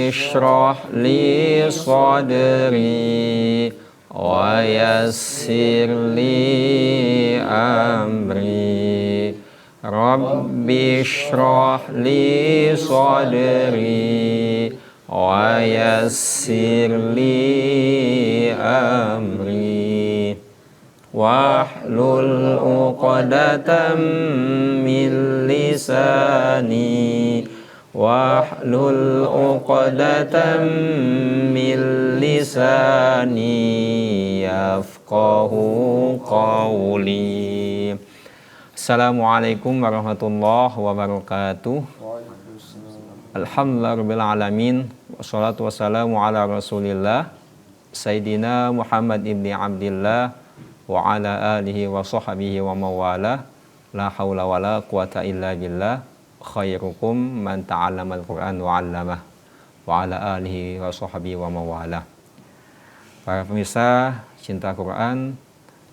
ishrah li sadri wa yassir li amri. Rabbi ishrah li sadri wa yassir li amri. Wahlul 'uqdatam min lisani Wahlul 'uqdatam min lisani yafqahu qawli. Assalamualaikum warahmatullahi wabarakatuh. Alhamdulillahirabbil alamin. Wassalatu wassalamu ala Rasulillah Sayyidina Muhammad ibni Abdillah wa ala alihi wa sahbihi wa mawala. La haula wala quwata illa billah. Khairukum man ta'allamal Qur'an wa 'allamah wa ala alihi wa sahbihi wa mawala. Para pemirsa cinta Quran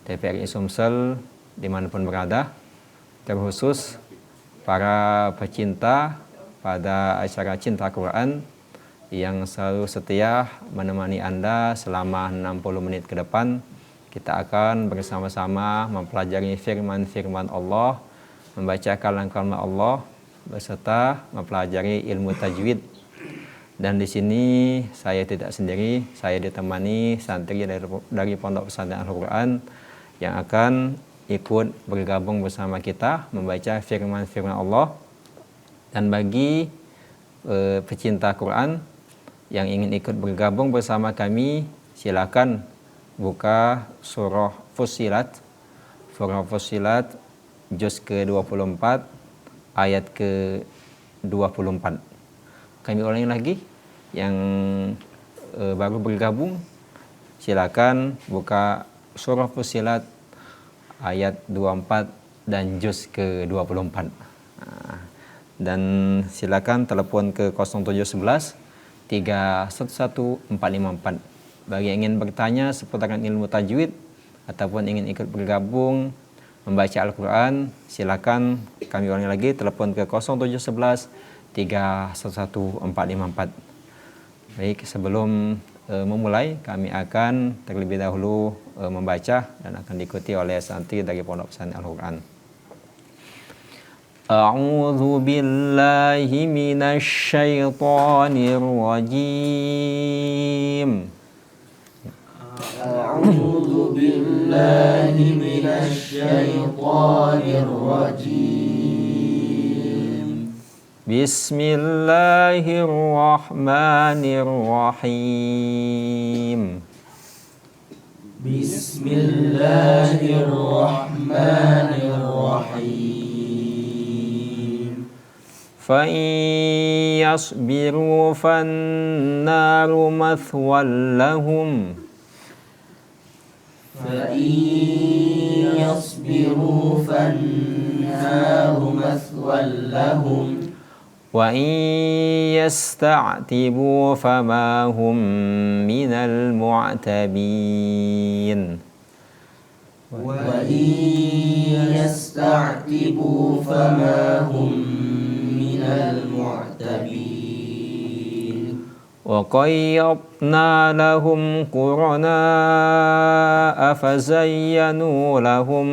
TVRI Sumsel dimanapun berada, terkhusus para pecinta pada acara Cinta Quran yang selalu setia menemani Anda selama 60 menit ke depan. Kita akan bersama-sama mempelajari firman-firman Allah, membaca kalam-kalam Allah, beserta mempelajari ilmu tajwid. Dan di sini saya tidak sendiri, saya ditemani santri dari Pondok Pesantren Al-Quran yang akan ikut bergabung bersama kita membaca firman-firman Allah. Dan bagi pecinta Quran yang ingin ikut bergabung bersama kami, silakan buka surah Fussilat. Surah Fussilat juz ke-24 ayat ke-24. Kami ulangi lagi, yang baru bergabung silakan buka surah Fussilat ayat 24 dan juz ke-24. Dan silakan telepon ke 0711 311 454 bagi yang ingin bertanya seputaran ilmu tajwid ataupun ingin ikut bergabung membaca Al-Quran. Silakan kami ulangi lagi, telepon ke 0711 311 454. Baik, sebelum memulai, kami akan terlebih dahulu membaca dan akan diikuti oleh santri dari Pondok Pesantren Al-Quran. A'udzu billahi minasy syaithanir rajim. A'udzu billahi minasy syaithanir rajim. Bismillahirrahmanirrahim. Bismillahirrahmanirrahim. Fa in yasbiru fannaru mathwal lahum. فإن يصبروا فالنار مثوى لهم وإن يستعتبوا فما هم من المعتبين وإن يستعتبوا فما هم من المعتبين وقيضنا لهم قرناء فزينوا لهم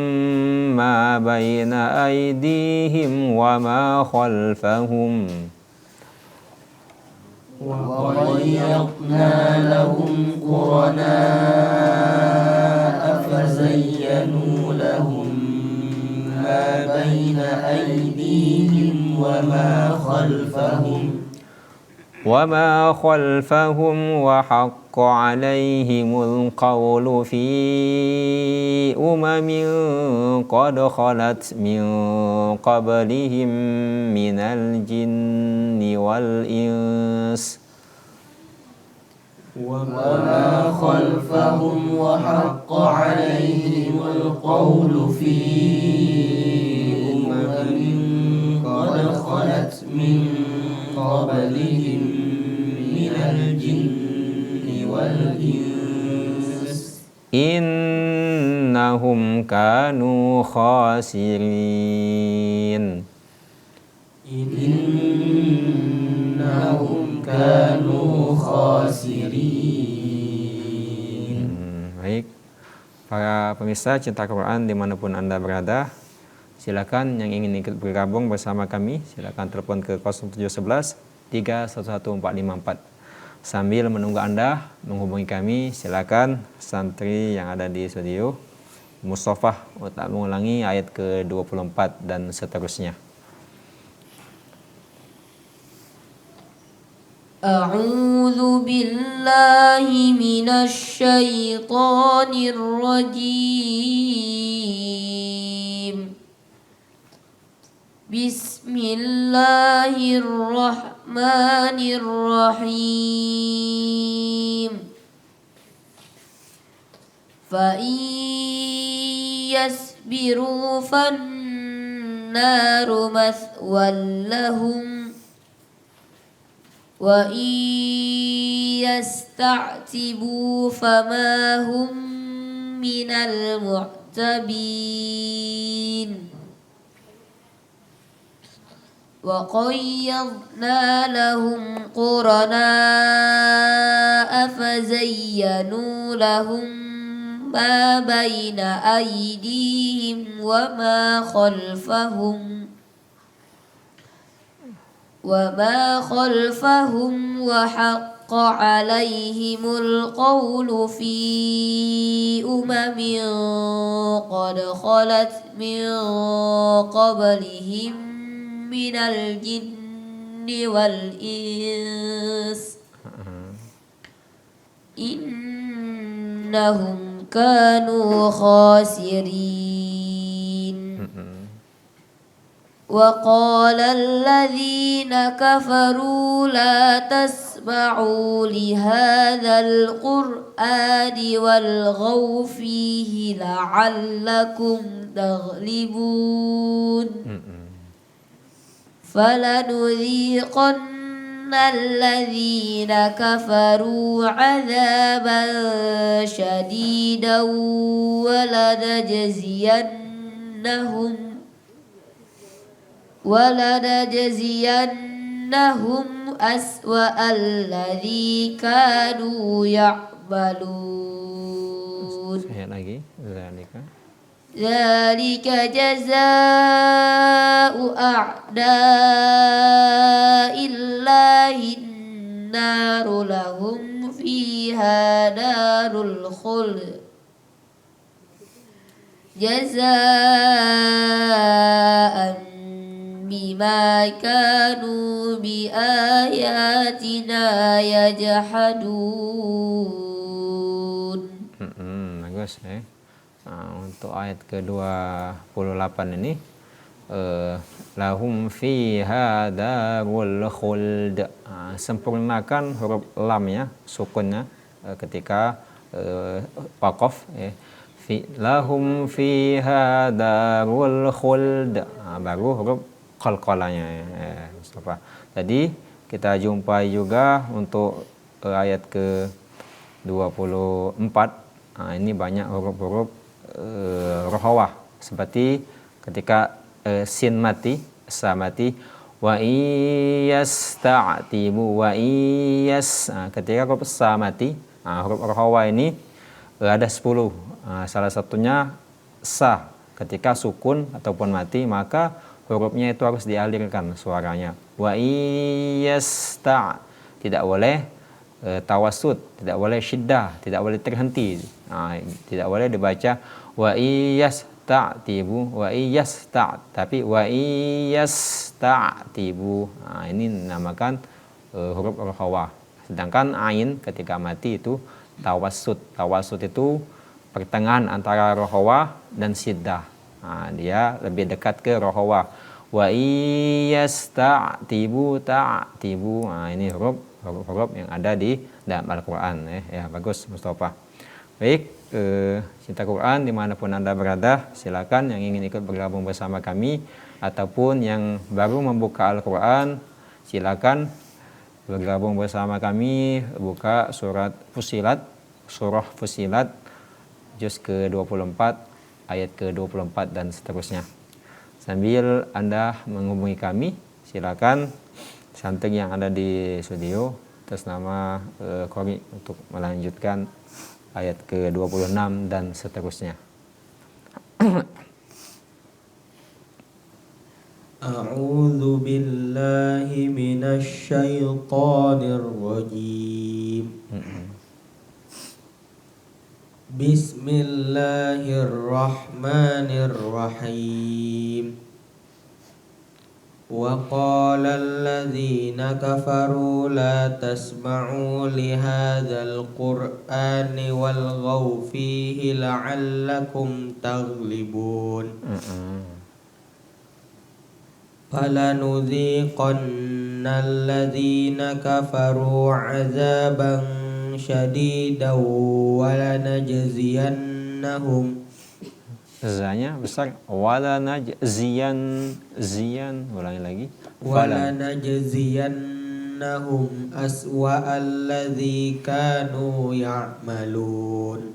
ما بين أيديهم وما خلفهم وقيضنا لهم قرناء فزينوا لهم ما بين أيديهم وما خلفهم وحق عليهم القول في قد خلت من قبلهم من الجن والإنس وما خلفهم وحق عليهم القول في قد خلت من قبلهم من الجن والإنس إنهم كانوا خاسرين إنهم كانوا خاسرين. Baik, para pemirsa cinta Quran dimanapun Anda berada, silakan yang ingin ikut bergabung bersama kami, silakan telepon ke 0711 311454. Sambil menunggu Anda menghubungi kami, silakan santri yang ada di studio Mustafa untuk mengulangi ayat ke-24 dan seterusnya. أعوذ بالله من الشيطان الرجيم بسم الله الرحمن الرحيم فإن يصبروا فالنار مثوى لهم وإن يستعتبوا فما هم من المعتبين وقيضنا لهم قرناء فزينوا لهم ما بين أيديهم وما خلفهم وحق عليهم القول في أمم قد خلت من قبلهم من الجن والإنس إنهم كانوا خاسرين وقال الذين كفروا لا تسمعوا لهذا القرآن والغوا فيه لعلكم تغلبون فلنذيقن الذين كفروا عذابا شديدا ولنجزينهم أسوأ الذي كانوا يعملون ذلك جزاء أعداء الله النار لهم فيها دار الخلد جزاء بما كانوا بآياتنا يجحدون. Bagus ya. Untuk ayat ke-28 ini lahum fiha darul khuld. Sempurnakan huruf lamnya, sukunnya ketika waqaf ya. Lahum fiha darul khuld. Baru huruf qalqalanya ya, Mustafa. Tadi kita jumpai juga untuk ayat ke-24. Ini banyak huruf-huruf rohawah seperti ketika sin mati, sa mati, wa iyasta'tibu wa iyas. Ketika huruf sa mati, huruf rohawah ini ada 10. Salah satunya sa, ketika sukun ataupun mati maka hurufnya itu harus dialirkan suaranya. Wa iyasta, tidak boleh tawasud, tidak boleh syiddah, tidak boleh terhenti. Tidak boleh dibaca wa iyasta'tibu wa iyasta', tapi wa iyasta'tibu. Ini dinamakan huruf rohawah. Sedangkan ain ketika mati itu tawasud. Tawasud itu pertengahan antara rohawah dan syiddah. Dia lebih dekat ke rohawah. Wa iyasta'tibu ta'tibu. Ini huruf yang ada di dalam Al-Quran ya. Bagus Mustafa. Baik, cinta Quran dimanapun Anda berada, silakan yang ingin ikut bergabung bersama kami ataupun yang baru membuka Al-Quran, silakan bergabung bersama kami, buka surah Fussilat juz ke-24 ayat ke-24 dan seterusnya. Sambil Anda menghubungi kami, silakan santri yang ada di studio atas nama Qori untuk melanjutkan ayat ke-26 dan seterusnya. A'udzu billahi minasy syaithanir rajim. Bismillahirrahmanirrahim. Wa qala alladzina kafaru la tasma'u li hadzal qur'ani walghaw fihi la'allakum taghlibun. فلنذيقن الذين كفروا عذابا شديدا ولنجزينهم zanya besar ziyan ulangi lagi walanajziyannahum aswa'alladzi kanu ya'malun.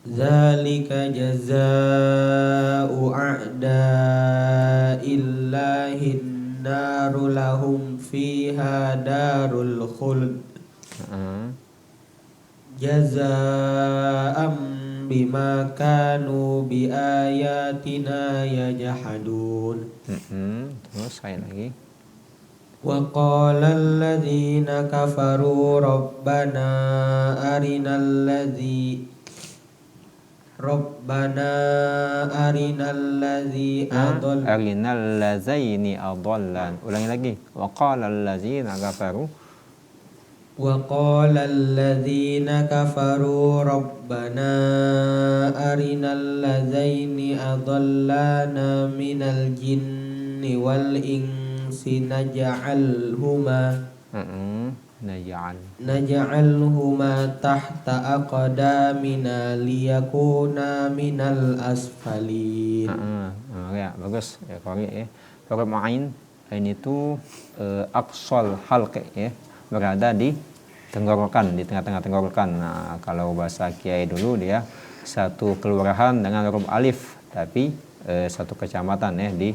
Dzalika jazaa'u a'da'illahin naru lahum fiha darul khuld jazaa'an bima kanu biayatina yajhadun. Terus saya lagi. Wa qala alladzina kafaru rabbana arinal lazaini adallan. Ulangi lagi. Wa qala allazina kafaru rabbana arinal lazaini adallana minal jinni wal insi naj'alhuma tahta aqdamina liyakuna minal asfalin. Ya, bagus ya Qori ya. Huruf ain ini itu aqsal halq ya, berada di tenggorokan, di tengah-tengah tenggorokan. Nah, kalau bahasa Kiai dulu dia satu kelurahan dengan huruf alif, tapi satu kecamatan ya di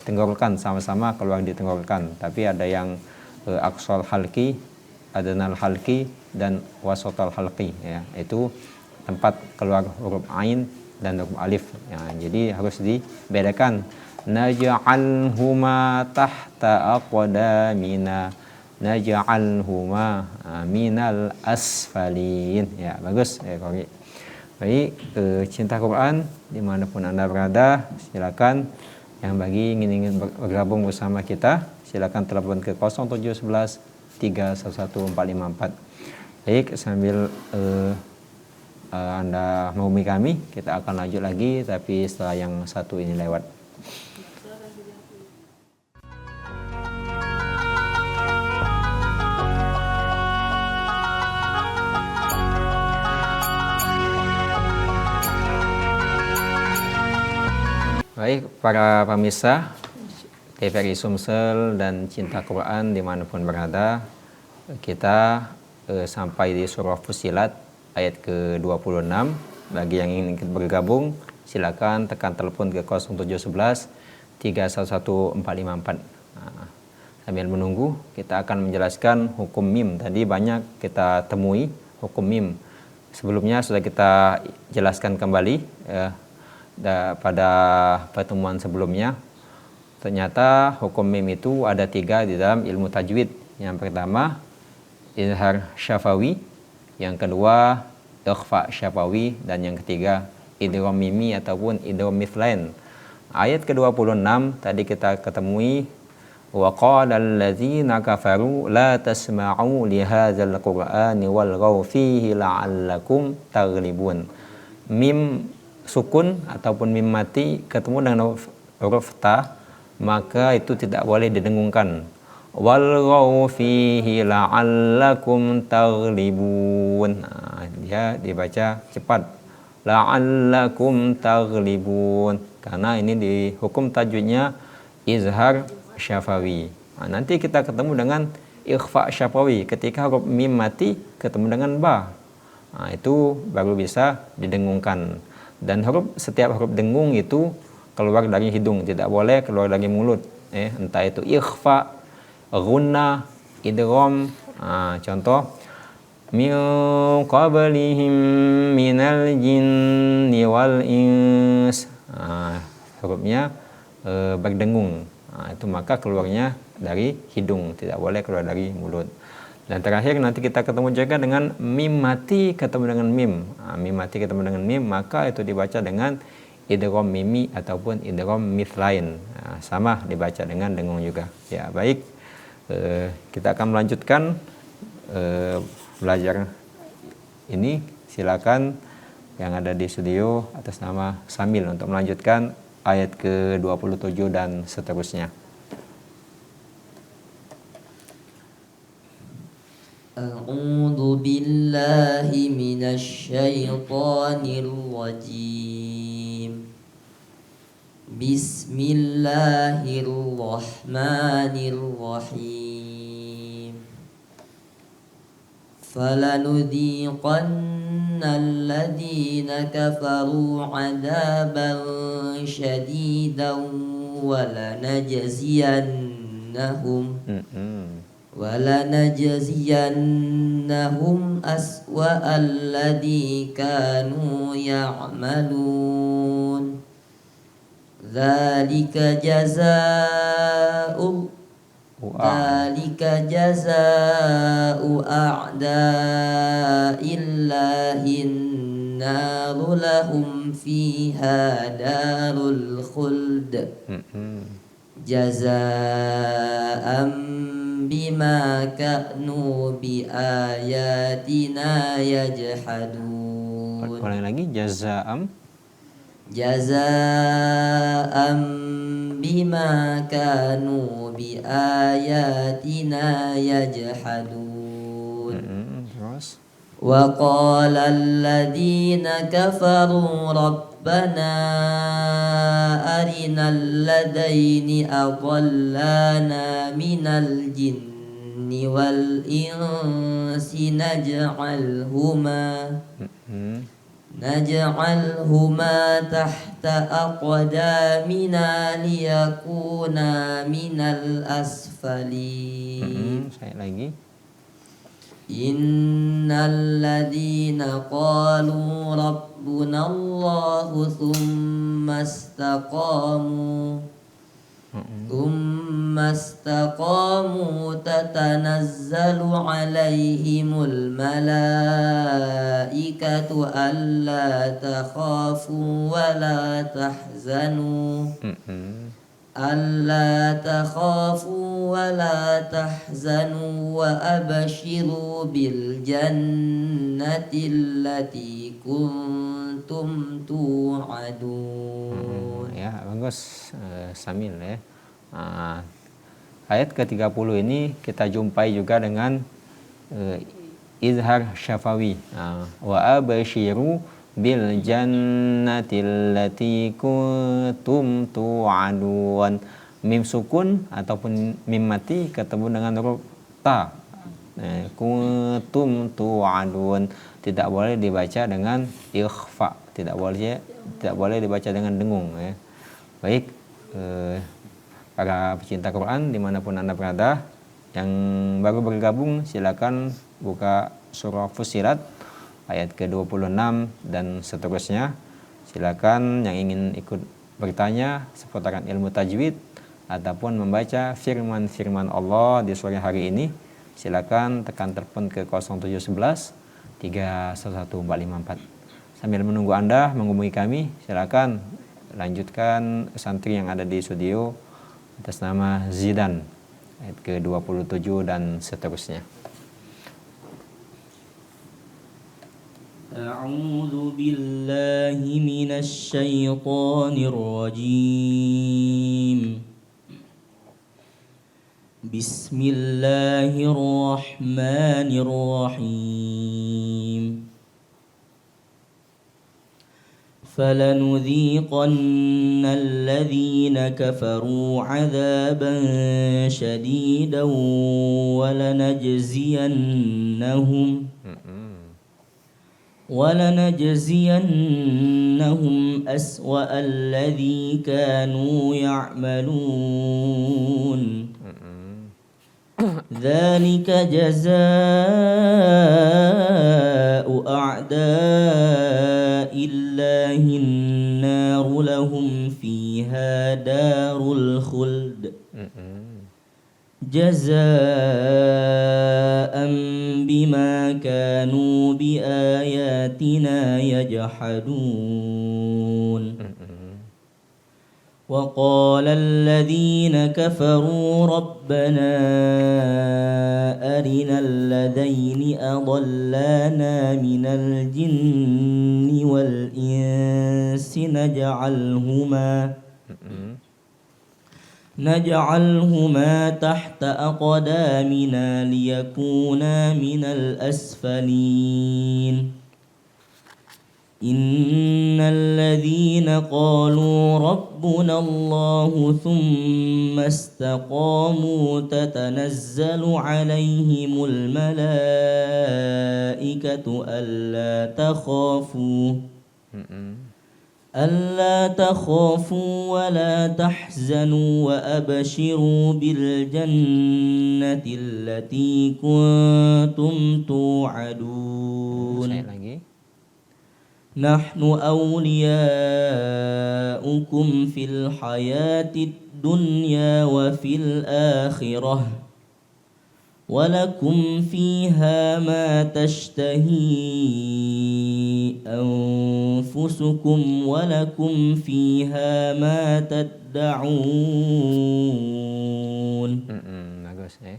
tenggorokan, sama-sama keluar di tenggorokan. Tapi ada yang aqsal halqi, adnal halqi dan wasatal halqi ya, itu tempat keluar huruf ain dan huruf alif ya, jadi harus dibedakan. Naj'alhuma tahta aqdamina naj'alhuma minal asfalin ya, bagus ya Qori. Baik, cinta Quran dimanapun Anda berada, silakan yang bagi ingin bergabung bersama kita silakan telepon ke 0711 311454. Baik, sambil Anda menghubungi kami, kita akan lanjut lagi tapi setelah yang satu ini lewat. Baik, para pemirsa TVRI Sumsel dan cinta Quran dimanapun berada, kita sampai di surah Fussilat ayat ke-26. Bagi yang ingin bergabung silakan tekan telepon ke 0711 311454. Nah, sambil menunggu kita akan menjelaskan hukum mim. Tadi banyak kita temui hukum mim. Sebelumnya sudah kita jelaskan kembali pada pertemuan sebelumnya. Ternyata hukum mim itu ada 3 di dalam ilmu tajwid. Yang pertama izhar syafawi, yang kedua ikhfa syafawi, dan yang ketiga idgham mimi ataupun idgham mithlain. Ayat ke-26 tadi kita ketemui wa qala allazina kafaru la tasma'u li hadzal qur'ani walghaw fihi la'allakum taghlibun. Mim sukun ataupun mim mati ketemu dengan huruf ta, maka itu tidak boleh didengungkan. Walghaw fihi la'allakum taghlibun. Nah, dia dibaca cepat. La'allakum taghlibun. Karena ini di hukum tajwidnya izhar syafawi. Nah, nanti kita ketemu dengan ikhfa syafawi ketika huruf mim mati ketemu dengan ba. Nah, itu baru bisa didengungkan. Dan setiap huruf dengung itu keluar dari hidung, tidak boleh keluar dari mulut. entah itu ikhfa, gunna, idgham. Contoh min qablihim minal jinni wal ins. Hurufnya berdengung. Itu maka keluarnya dari hidung, tidak boleh keluar dari mulut. Dan terakhir nanti kita ketemu juga dengan mim mati ketemu dengan mim. Mim mati ketemu dengan mim, maka itu dibaca dengan idgham mimi ataupun idgham mithlain. Sama dibaca dengan dengung juga. Ya, baik. Kita akan melanjutkan belajar ini. Silakan yang ada di studio atas nama Samil untuk melanjutkan ayat ke-27 dan seterusnya. A'udzu billahi minasy syaithanir rajim. Bismillahirrahmanirrahim. فلنذيقن الذين كفروا عذابا شديدا ولنجزينهم أسوأ الذي كانوا يعملون ذلك جزاء أعداء الله النار لهم فيها دار الخلد جزاء بما كانوا بآياتنا يجحدون. Ulang lagi, جزاء بما كانوا بآياتنا يجحدون. وقال الذين كفروا ربنا أرنا الذين أضلانا من الجن والإنس نجعلهما تحت أقدامنا ليكونا من الأسفلين. Saya lagi. إن الذين قالوا ربنا الله ثم استقاموا تتنزل عليهم الملائكة ألا تخافوا ولا تحزنوا وأبشروا بالجنة التي كنتم توعدون. Ya, bagus, Samil ya. Ayat ke-30 ini kita jumpai juga dengan izhar syafawi. Wa abashiru bil jannati allati kuntum tu'adun. Mim sukun ataupun mim mati ketemu dengan huruf ta. Kuntum tu'adun, tidak boleh dibaca dengan ikhfa, tidak boleh dibaca dengan dengung ya. Baik, para pecinta Quran dimanapun Anda berada, yang baru bergabung silakan buka surah Fussilat ayat ke-26 dan seterusnya. Silakan yang ingin ikut bertanya seputaran ilmu tajwid ataupun membaca firman-firman Allah di sore hari ini, silakan tekan telepon ke 0711 311454. Sambil menunggu Anda menghubungi kami, silakan lanjutkan santri yang ada di studio atas nama Zidan ayat ke-27 dan seterusnya. A'udzu billahi minasy syaithanir rajim. Bismillahirrahmanirrahim. فلنذيقن الذين كفروا عذابا شديدا ولنجزينهم أسوأ الذي كانوا يعملون ذلك جزاء أعداء الله النار لهم فيها دار الخلد جزاء بما كانوا بآياتنا يجحدون وقال الذين كفروا ربنا أرنا الذين أضلانا من الجن والإنس نجعلهما تحت أقدامنا ليكونا من الأسفلين إن الذين قالوا ربنا الله ثم استقاموا تتنزل عليهم الملائكة ألا تخافوا ولا تحزنوا وأبشروا بالجنة التي كنتم توعدون نحن أولياؤكم في الحياة الدنيا وفي الآخرة ولكم فيها ما تشتهي أنفسكم ولكم فيها ما تدعون. Bagus ya.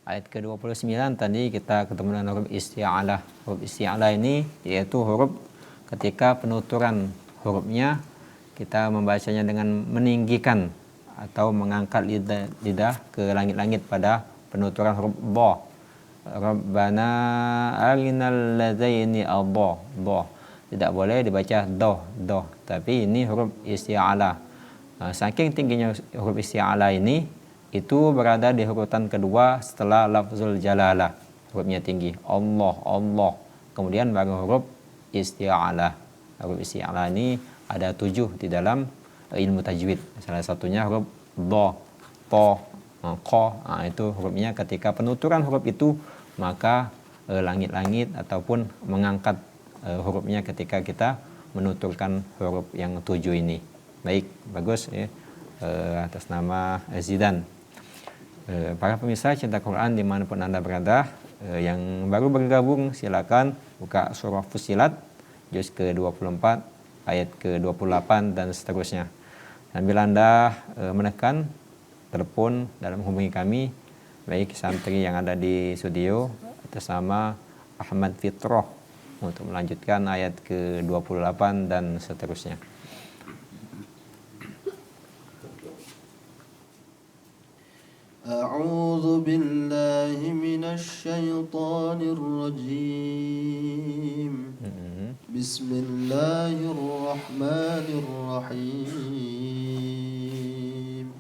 Ayat ke-29 tadi kita ketemu dengan huruf isti'alah. Huruf isti'alah ini yaitu huruf ketika penuturan hurufnya kita membacanya dengan meninggikan atau mengangkat lidah ke langit-langit pada penuturan huruf dha. Rabbana arinal ladzaini adha. Tidak boleh dibaca doh, tapi ini huruf isti'alah. Saking tingginya huruf isti'alah ini, itu berada di urutan kedua setelah lafzul jalalah. Hurufnya tinggi. Allah. Kemudian baru huruf isti'alah. Huruf isti'alah ini ada 7 di dalam ilmu tajwid. Salah satunya huruf dha, ta, qa. Itu hurufnya ketika penuturan huruf itu maka langit-langit ataupun mengangkat hurufnya ketika kita menuturkan huruf yang 7 ini. Baik, bagus ya. Atas nama Zidan. Para pemirsa cinta Quran dimanapun Anda berada, yang baru bergabung silakan buka surah Fussilat juz ke-24 ayat ke-28 dan seterusnya. Sambil Anda menekan telepon dalam hubungi kami, baik santri yang ada di studio atas nama Ahmad Fitroh untuk melanjutkan ayat ke-28 dan seterusnya. A'udzu billahi minasy syaithanir rajim. Bismillahirrahmanirrahim.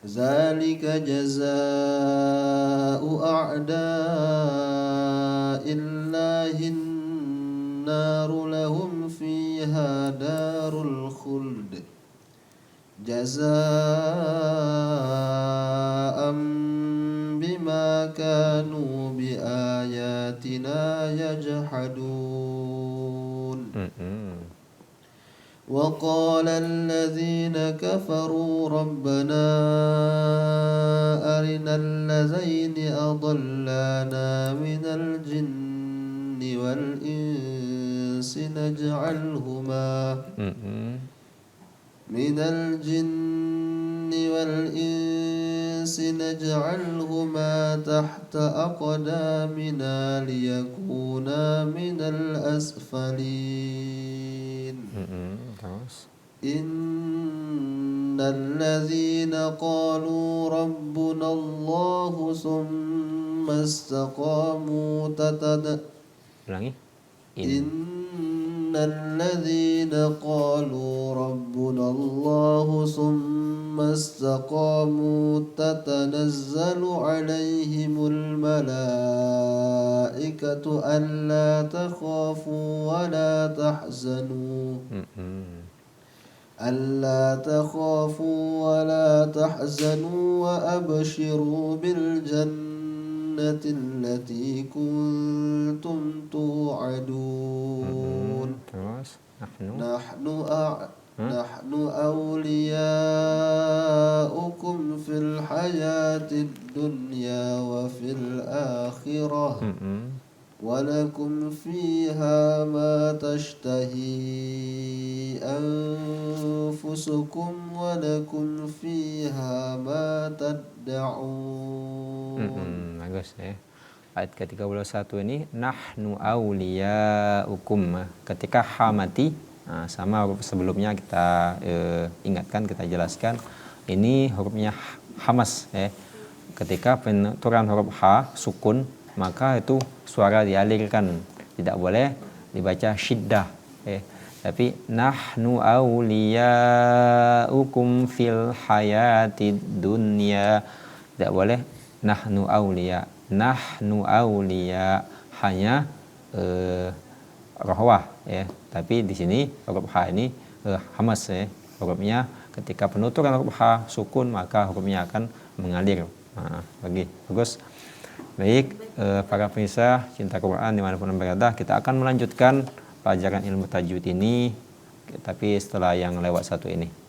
Zalika jazaa'u a'da'illahin naru lahum fiha darul khuld jazaa'an bima kanu biayatina yajhadun. وقال الذين كفروا ربنا أرنا الذين أضلانا من الجن والإنس نجعلهما تحت أقدامنا ليكونا من الأسفلين. إن الذين قالوا ربنا الله ثم استقاموا إن الذين قالوا ربنا الله ثم استقاموا تتنزل عليهم الملائكة ألا تخافوا ولا تحزنوا وأبشروا بالجنة التي كنتم توعدون Terus نحن أولياؤكم في الحياة الدنيا وفي الآخرة ولكم فيها ما تشتهي أنفسكم ولكم فيها ما تدعون. Bagus ya. Ayat ke-31 ini nahnu awliyaukum. Ketika hamati sama huruf sebelumnya kita ingatkan, kita jelaskan. Ini hurufnya hamas ya. Ketika penuturan huruf ha sukun, maka itu suara dialirkan, tidak boleh dibaca syiddah ya. Tapi nahnu awliyaukum fil hayatid dunya, tidak boleh nahnu awliya. Nahnu awliya hanya rohwah ya. Tapi di sini huruf ha ini hamas ya. Hurufnya ketika penuturan huruf ha sukun, maka hurufnya akan mengalir. Bagus. Baik, para pemirsa cinta Quran dimanapun berada, kita akan melanjutkan pelajaran ilmu tajwid ini, tapi setelah yang lewat satu ini.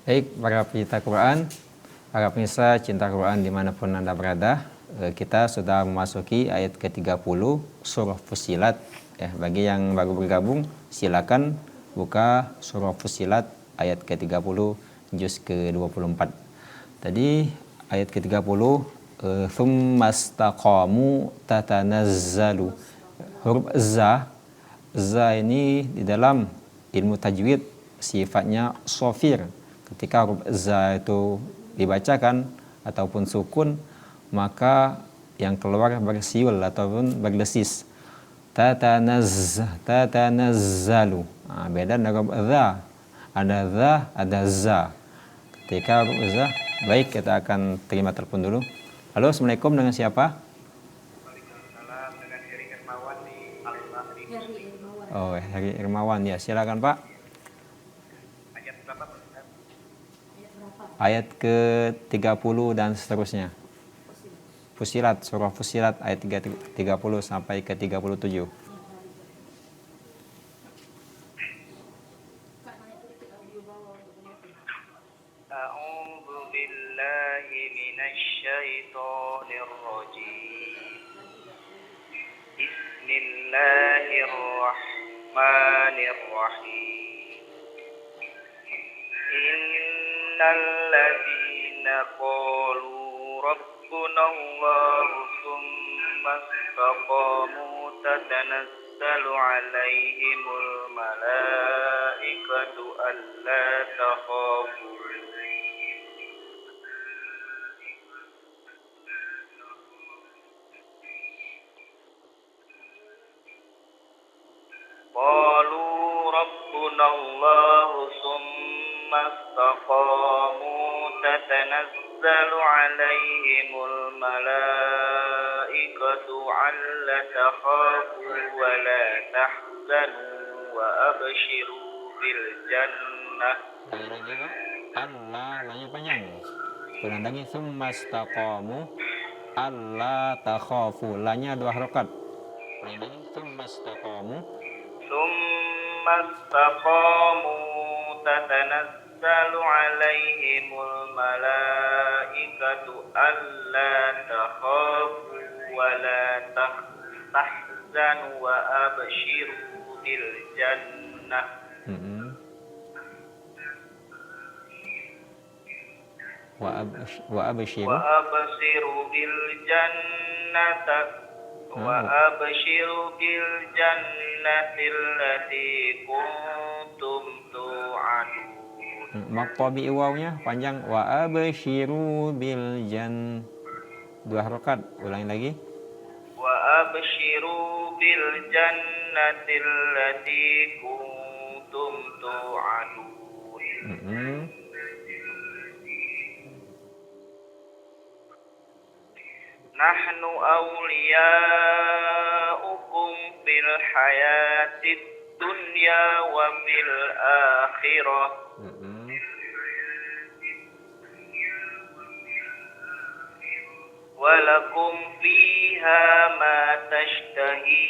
Baik, para pecinta Quran, para pemirsa cinta Quran dimanapun Anda berada, kita sudah memasuki ayat ke-30 surah Fussilat. Ya, bagi yang baru bergabung, silakan buka surah Fussilat ayat ke-30 juz ke-24. Tadi ayat ke-30 tsumastaqamu tatanazzalu. Huruf za ini di dalam ilmu tajwid sifatnya shafir. Ketika huruf za itu dibacakan ataupun sukun, maka yang keluar bersiul ataupun berdesis. Tatanazzalu. Beda dengan huruf za. Ada za. Ketika huruf za, baik, kita akan terima telepon dulu. Halo, Assalamualaikum, dengan siapa? Waalaikumsalam, dengan Heri Irmawan di Palembang. Oh, Heri Irmawan ya, silakan Pak. Ayat berapa, Pak Ustaz? Ayat ke-30 dan seterusnya. Fussilat, surah Fussilat ayat 30 sampai ke 37. A'udzu billahi minasy syaithanir rajim. Bismillahirrahmanirrahim. Innal ladzina qalu rabbuna Allah tsumma istaqamu tatanazzalu alaihimul malaikatu alla takhafu qalu rabbuna Allah tsumma istaqamu tatanazzalu alaihimul malaikatu alla takhafu wa la tahzanu wa abshiru bil jannah. Allah lanya panjang. Penandangnya summastaqamu alla takhafu. Lanya 2 harakat. Penandangnya summastaqamu. Summastaqamu tatanazzalu alaihimul malaikatu alla takhafu wa la tahzanu wa abshiru bil jannah. Wa abshiru Wa abshiru bil jannata وأبشروا بالجنة التي كنتم توعدون. Maqtabi wawnya panjang, wa absyiru bil jan. 2 harokat, ulangi lagi. وأبشروا بالجنة التي كنتم توعدون. نحن أولياؤكم في الحياة الدنيا وفي الآخرة ولكم فيها ما تشتهي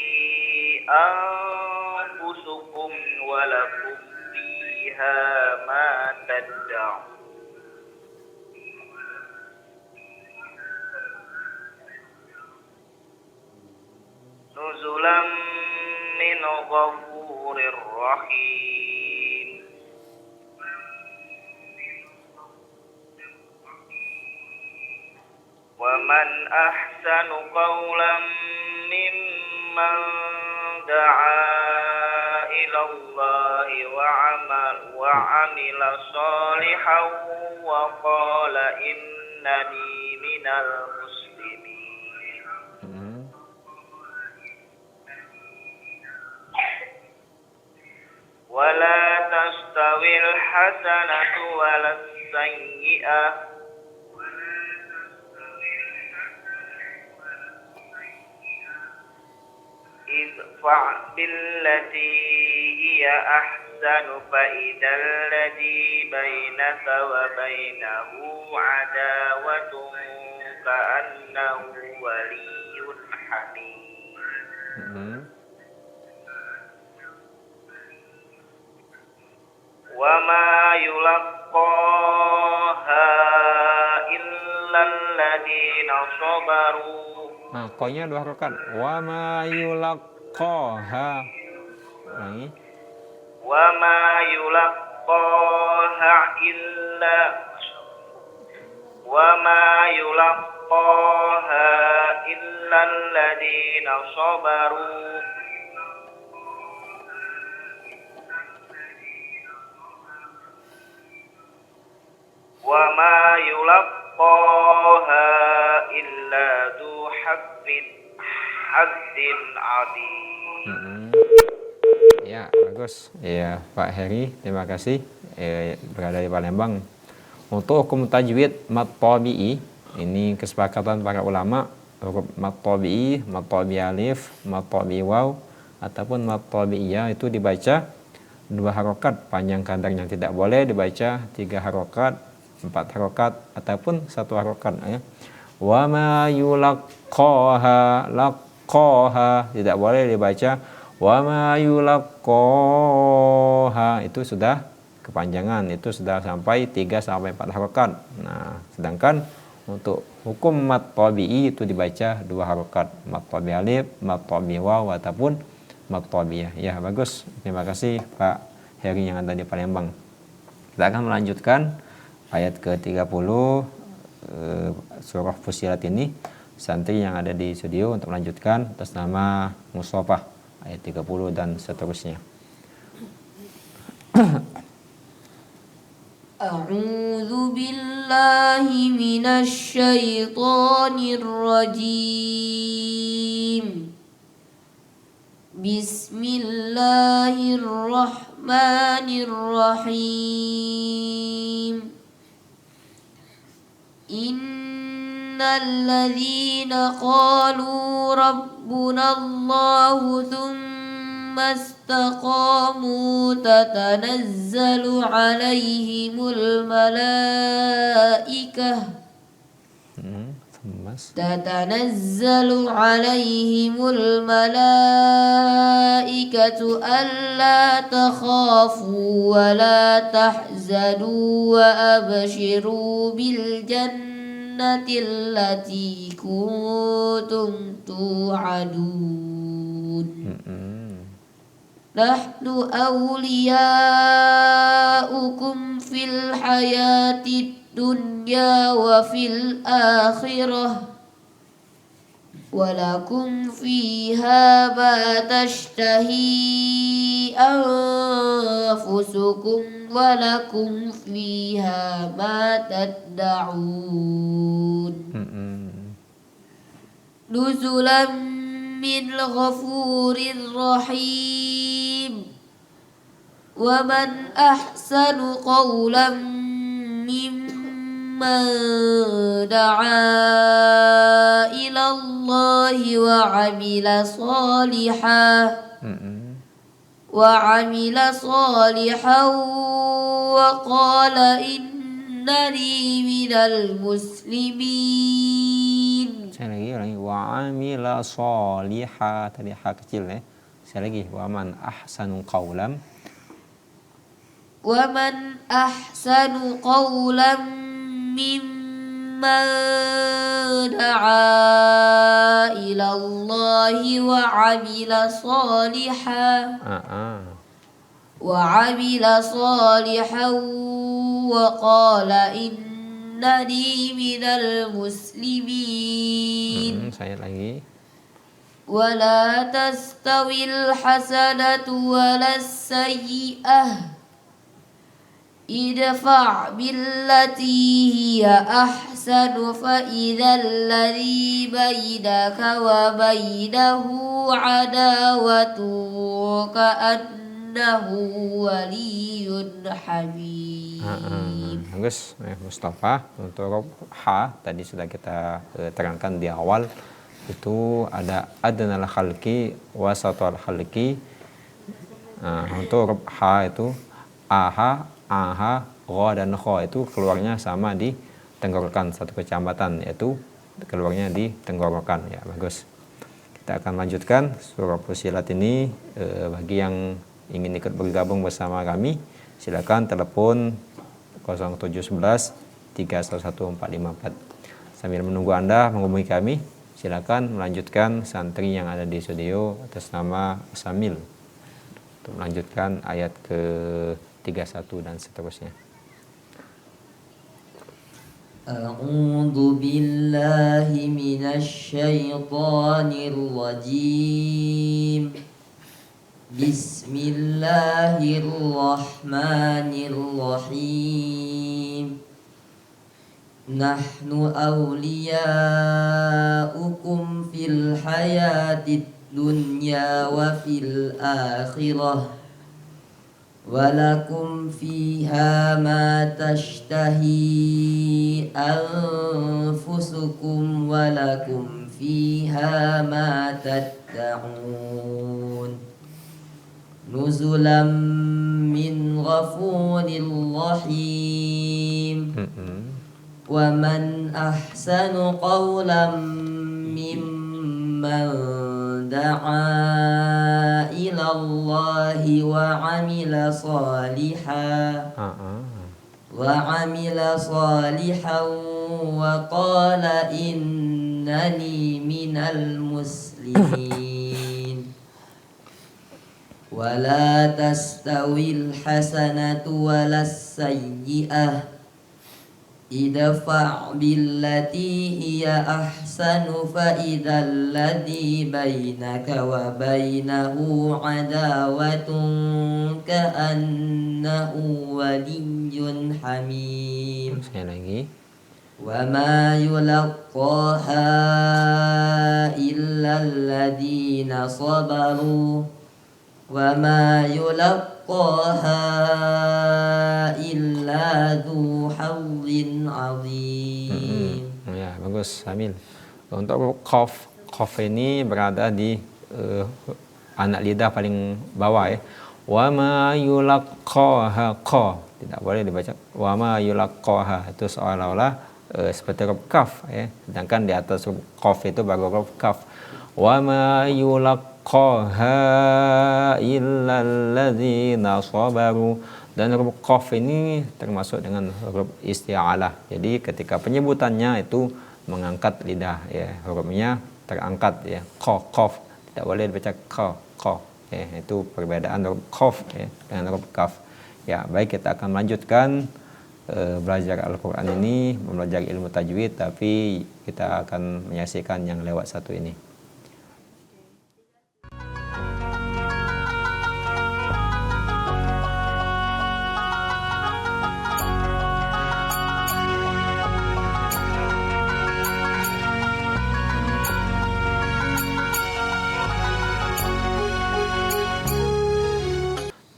أنفسكم ولكم فيها ما تدعون. نزلا من غفور رحيم. ومن أحسن قولا ممن دعا إلى الله وعمل صالحا وقال إنني من المسلمين. ولا تستوي الحسنة ولا السيئة ادفع بالتي هي أحسن فإذا الذي بينك وبينه عداوة كأنه ولي حميم. وما يلقاها إلا الذين صبروا. Nah, konya 2 harokat. Wa ma yulaqqaha. Ulangi. Wa ma yulaqqaha illa alladhina sabaru. Wa ma yulaqqaha illa dzu hazzin adzim. Ya, bagus. Ya, Pak Heri, terima kasih. Berada di Palembang. Untuk hukum tajwid mad tabi'i, ini kesepakatan para ulama, huruf mad tabi'i, mad tabi'i alif, mad tabi'i waw ataupun mad tabi'iyah itu dibaca 2 harokat panjang kadar yang tidak boleh dibaca 3 harokat, 4 harokat ataupun 1 harokat ya. Wa ma yulaqqaha laqqaha tidak boleh dibaca wa ma yulaqqaha, itu sudah kepanjangan, itu sudah sampai 3 sampai 4 harokat. Nah, sedangkan untuk hukum mad tabi'i itu dibaca 2 harokat, mad tabi'i alif, mad tabi'i waw ataupun mad tabi'iyah. Ya, bagus. Terima kasih Pak Heri yang ada di Palembang. Kita akan melanjutkan ayat ke-30 surah Fussilat ini. Santri yang ada di studio untuk melanjutkan atas nama Mustafa ayat 30 dan seterusnya. A'udzu billahi minasy syaithanir rajim. Bismillahirrahmanirrahim. Innal ladzina qalu rabbunallahu thumma istaqamu tatanazzalu alaihimul malaikah تتنزل عليهم الملائكة ألا تخافوا ولا تحزنوا وأبشروا بالجنة التي كنتم توعدون نحن أولياؤكم في الحياة الدنيا وفي الآخرة ولكم فيها ما تشتهي أنفسكم ولكم فيها ما تدعون نزلا من غفور رحيم ومن أحسن قولا ممن دعا إلى الله وعمل صالحا وقال إنني من المسلمين. Saya lagi wa amila sholiha, tadi ha kecil ya. Saya lagi wa man ahsanu qawlam. ومن أحسن قولا ممن دعا إلى الله وعمل صالحا وقال إنني من المسلمين. Saya lagi. ولا تستوي الحسنة ولا السيئة ادفع بالتي هي أحسن فإذا الذي بينك وبينه عداوة كأنه ولي حميم. Bagus, Mustafa. Untuk huruf ha tadi sudah kita terangkan di awal, itu ada adnal khalqi wasatul khalqi. Untuk huruf ha itu aha, gha dan kha itu keluarnya sama di tenggorokan satu kecamatan, yaitu keluarnya di tenggorokan ya. Bagus. Kita akan lanjutkan surah Fussilat ini. Bagi yang ingin ikut bergabung bersama kami, silakan telepon 0711 311 454. Sambil menunggu Anda menghubungi kami, silakan melanjutkan santri yang ada di studio atas nama Samil untuk melanjutkan ayat ke 31 dan seterusnya. A'udzu billahi minasy syaithanir rajim. Bismillahirrahmanirrahim. Nahnu awliya'ukum fil hayatid dunya wa fil akhirah. Walakum fiha ma tashtahi anfusukum walakum fiha ma tad'un nuzulam min ghafurir rahim. Wa man ahsanu qawlan mimman da'a ila Allah wa 'amila salihan wa qala innani minal muslimin. Wa la tastawil hasanatu wa las sayyi'ah idfa' billati hiya ahsanu fa idzal ladzi bainaka wa bainahu adawatun ka'annahu waliyyun hamim. Sekali lagi. Wa ma yulaqqaha illa alladziina sabaru wa ma yulaqqaha illa dzu hazzin 'adzim. Ya, bagus Samil. Untuk qaf ini berada di anak lidah paling bawah ya. Wa ma yulaqqaha qa. Tidak boleh dibaca wa ma yulaqqaha, itu seolah-olah seperti huruf kaf ya. Sedangkan di atas huruf qaf itu baru huruf kaf. Wa ma yulaqqaha illal ladzina sabaru. Dan huruf qaf ini termasuk dengan huruf isti'alah. Jadi ketika penyebutannya itu mengangkat lidah ya, hurufnya terangkat ya. Qaf, tidak boleh dibaca qa. Ya, itu perbedaan huruf qaf ya dengan huruf kaf. Ya, baik, kita akan melanjutkan belajar Al-Quran ini, belajar ilmu tajwid, tapi kita akan menyaksikan yang lewat satu ini.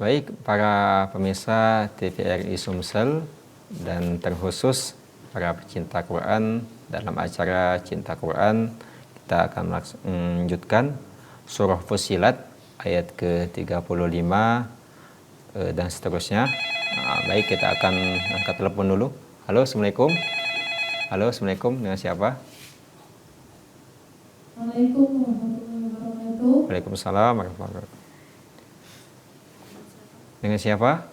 Baik para pemirsa TVRI Sumsel dan terkhusus para pecinta Quran, dalam acara Cinta Quran kita akan melanjutkan surah Fussilat ayat ke-35 dan seterusnya. Baik, kita akan angkat telepon dulu. Halo, Assalamualaikum. Halo, Assalamualaikum, dengan siapa? Waalaikumsalam warahmatullahi wabarakatuh. Waalaikumsalam warahmatullahi wabarakatuh. Dengan siapa?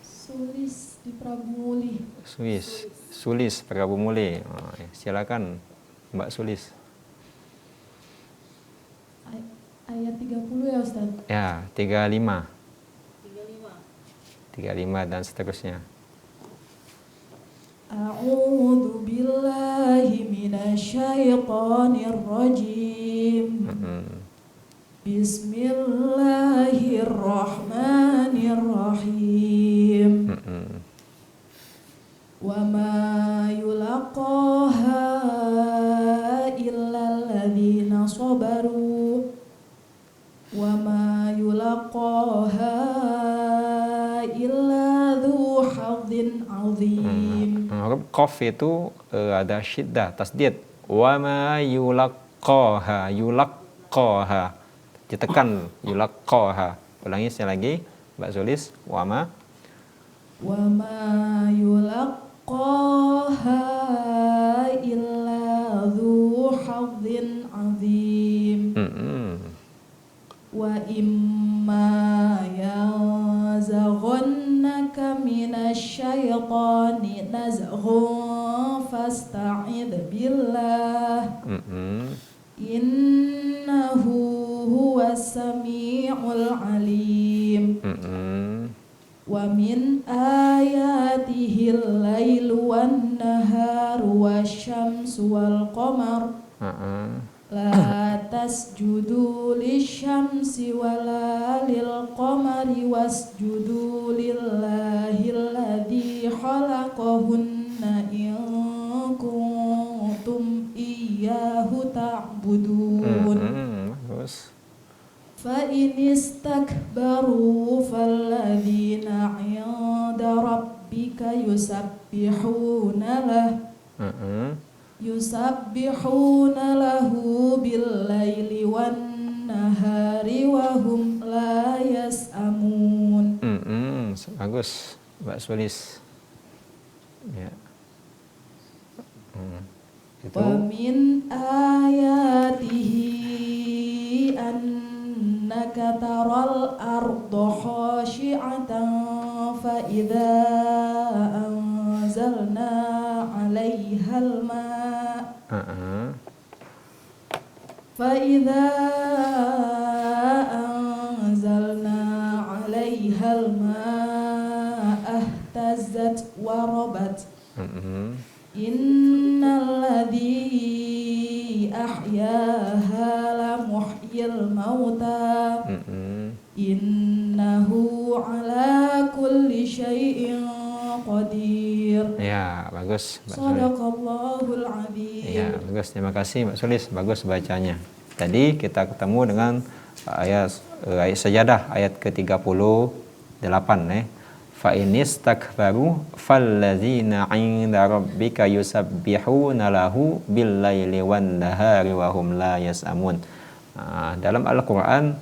Sulis di Prabu Muli. Sulis Prabu Muli. Silakan Mbak Sulis. Ayat 30 ya Ustaz? Ya, 35 dan seterusnya. A'udzu billahi minasyaitonir rajim. Bismillahirrahmanirrahim. Wa ma yulaqaha illa alladhina sabaru wa ma yulaqaha illa dzu hadzin azim. Huruf qaf itu ada syiddah, tasdid. Wa ma yulaqaha, ditekan yulaqaha. Ulangi sekali lagi Mbak Sulis. Wa ma yulaqaha illa dzu hadzin azim. Wa imma yanzaghannaka minasyaitani nazghun fasta'idz billah. Innahu huwas samiul alim. Wa min ayatihi al-lailu wan naharu wasyamsu wal qamar. La tasjudu lisyamsi wala lil qamari wasjudu lillahi alladhi khalaqahunna in kuntum iyyahu ta'budun. Bagus. Fa in istakbaru falladhina 'inda rabbika yusabbihuna lahu bil-laili wan-nahari wa hum la yas'amun. Bagus, Mbak Sulis. Ya. Wa min ayatihi annaka taral arda khashi'atan fa idza anzalna 'alaihal فإذا أنزلنا عليها الماء اهتزت وربت إن الذي أحياها لمحيي الموتى إنه على كل شيء qadir. Ya, bagus Mbak Sulis. Shadaqallahul adzim. Ya, bagus. Terima kasih Mbak Sulis. Bagus bacanya. Tadi kita ketemu dengan ayat Sajadah ayat ke-38 Fa inistakbaru fallazina 'inda rabbika yusabbihuna lahu bil-laili wan-nahari wa hum la yas'amun. Dalam Al-Qur'an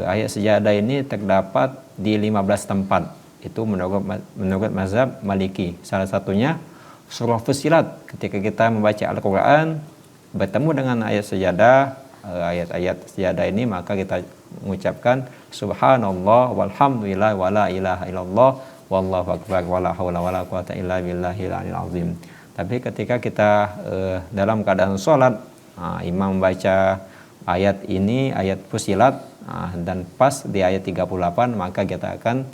ayat Sajadah ini terdapat di 15 tempat. Itu menurut mazhab Maliki. Salah satunya surah Fussilat. Ketika kita membaca Al-Quran bertemu dengan ayat Sajadah, ayat-ayat Sajadah ini, maka kita mengucapkan subhanallah walhamdulillah wala ilaha illallah wallahu akbar wala haula wala quwata illa billahil aliyil azim. Tapi ketika kita dalam keadaan sholat, imam membaca ayat ini, ayat Fussilat, dan pas di ayat 38, maka kita akan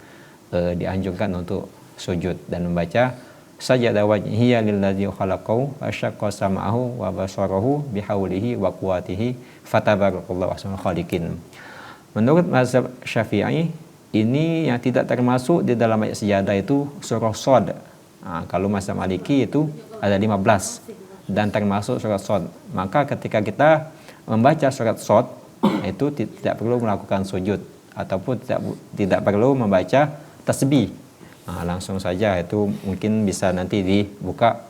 dianjurkan untuk sujud dan membaca sajada wajhiya lilladzi khalaqahu asyaqqa sam'ahu wa basarahu bihaulihi wa quwwatihi fatabarakallahu ahsanul khaliqin. Menurut mazhab Syafi'i, ini yang tidak termasuk di dalam ayat sejadah itu surah Shad. Kalau mazhab Maliki itu ada 15 dan termasuk surat Shad. Maka ketika kita membaca surat Shad itu tidak perlu melakukan sujud ataupun tidak perlu membaca tasbih. Langsung saja itu mungkin bisa nanti dibuka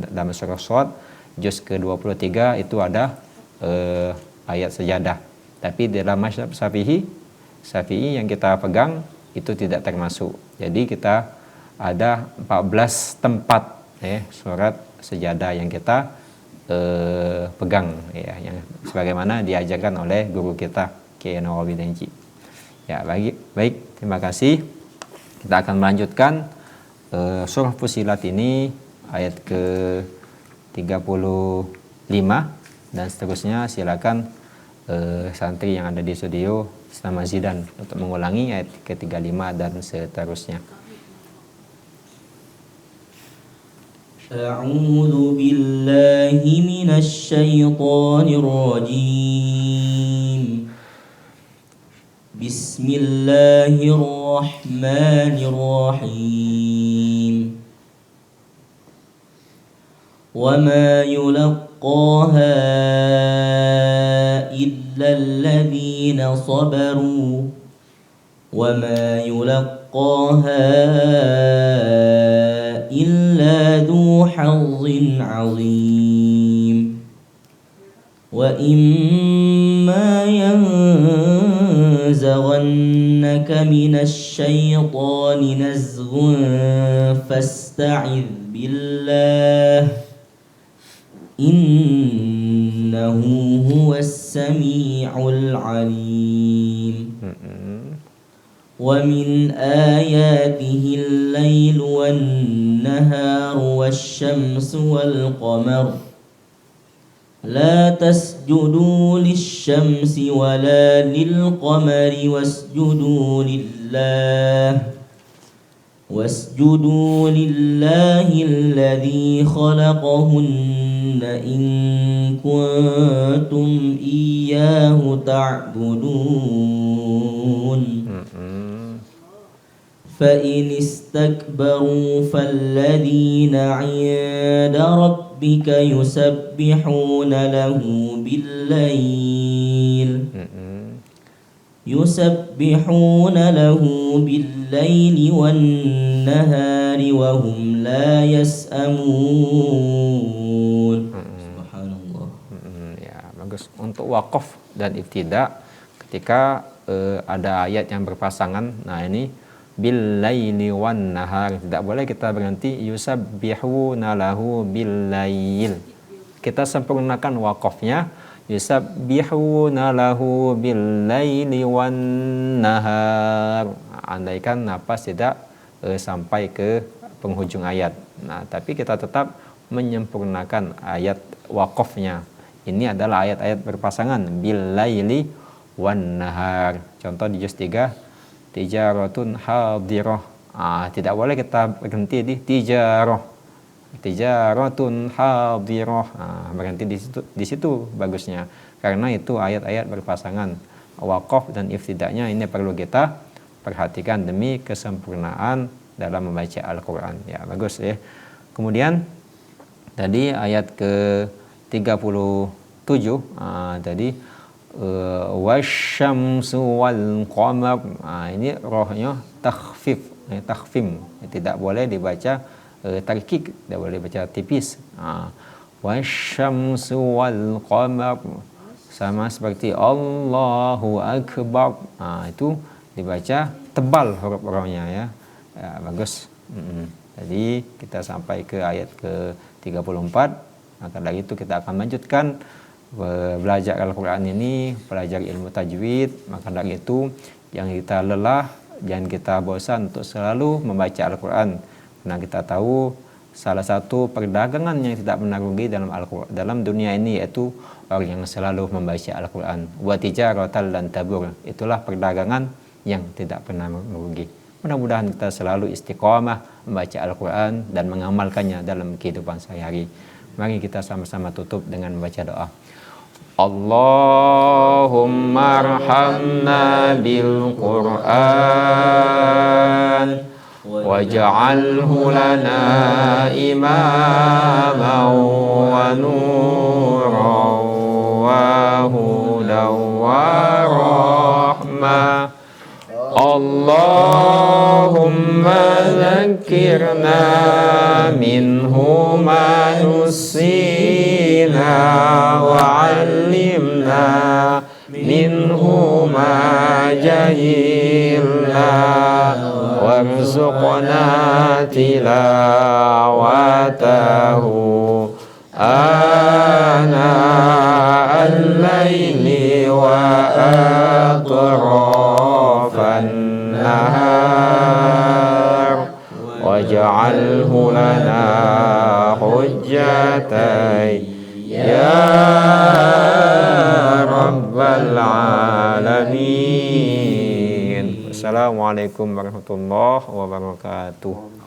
dalam surah Shad juz ke-23 itu ada ayat sejadah. Tapi dalam mazhab Syafi'i yang kita pegang itu tidak termasuk. Jadi kita ada 14 tempat surat sejadah yang kita pegang ya, yang sebagaimana diajarkan oleh guru kita Kiai Nawawi Denji. Ya, baik, terima kasih. Kita akan melanjutkan surah Fussilat ini ayat ke-35 dan seterusnya. Silakan santri yang ada di studio Ustaz Zidan untuk mengulangi ayat ke-35 dan seterusnya. A'udzu billahi minasy syaithanir rajim. Bismillahirrahmanirrahim. Wa ma yulaqaha illa alladhina sabaru wa ma yulaqaha illa dhu hazzin 'azim. Wa imma yanzaghannaka minasy syaitani nazghun fasta'idz billah innahu huwas sami'ul 'alim. Wa min ayatihi al-lail wan-nahar wash-shamsu wal-qamar la tasjudu lish-shamsi wa la lil-qamari wasjudu lillahi alladhi khalaqahunna in kuntum iyyahu ta'budun. فإن استكبروا فالذين عند ربك يسبحون له بالليل والنهار وهم لا يسأمون. Subhanallah. Ya, bagus. Untuk wakaf dan ibtida ketika ada ayat yang berpasangan, nah ini bil-laili wan-nahar, tidak boleh kita berhenti yusabbihuna lahu bil-lail. Kita sempurnakan wakafnya yusabbihuna lahu bil-laili wan-nahar. Andaikan nafas tidak sampai ke penghujung ayat. Nah, tapi kita tetap menyempurnakan ayat wakafnya. Ini adalah ayat-ayat berpasangan bil-laili wan-nahar. Contoh di juz 3 tijaratun hadirah. Tidak boleh kita berhenti di tijarah. Tijaratun hadirah. Berhenti di situ bagusnya. Karena itu ayat-ayat berpasangan. Waqaf dan iftidaknya ini perlu kita perhatikan demi kesempurnaan dalam membaca Al-Qur'an. Ya, bagus ya. Kemudian tadi ayat ke-37 tadi wasyamsu wal qamar. Ini rohnya takhfim, tidak boleh dibaca tarkik, tidak boleh baca tipis. Wasyamsu wal qamar sama seperti Allahu akbar. Itu dibaca tebal huruf rohnya ya. Ya, bagus. Jadi kita sampai ke ayat ke-34. Maka dari itu kita akan lanjutkan belajar Al-Quran ini, belajar ilmu tajwid. Maka dari itu yang kita lelah, jangan kita bosan untuk selalu membaca Al-Quran. Karena kita tahu salah satu perdagangan yang tidak pernah rugi dalam dunia ini yaitu orang yang selalu membaca Al-Quran. Wa tijaratan lan tabur. Itulah perdagangan yang tidak pernah merugi. Mudah-mudahan kita selalu istiqomah membaca Al-Quran dan mengamalkannya dalam kehidupan sehari-hari. Mari kita sama-sama tutup dengan membaca doa. Allahumma arhamna bil Qur'an waj'alhu lana imaman wa nuran wa hudan wa rahmah. Allahumma dzakirna minhu ma nusina wa 'allimna minhu ma jahilna warzuqna tilawatahu ana al-laili wa atrafan nahar waj'alhu lana hujjatan ya rabbal alamin. Assalamualaikum warahmatullahi wabarakatuh.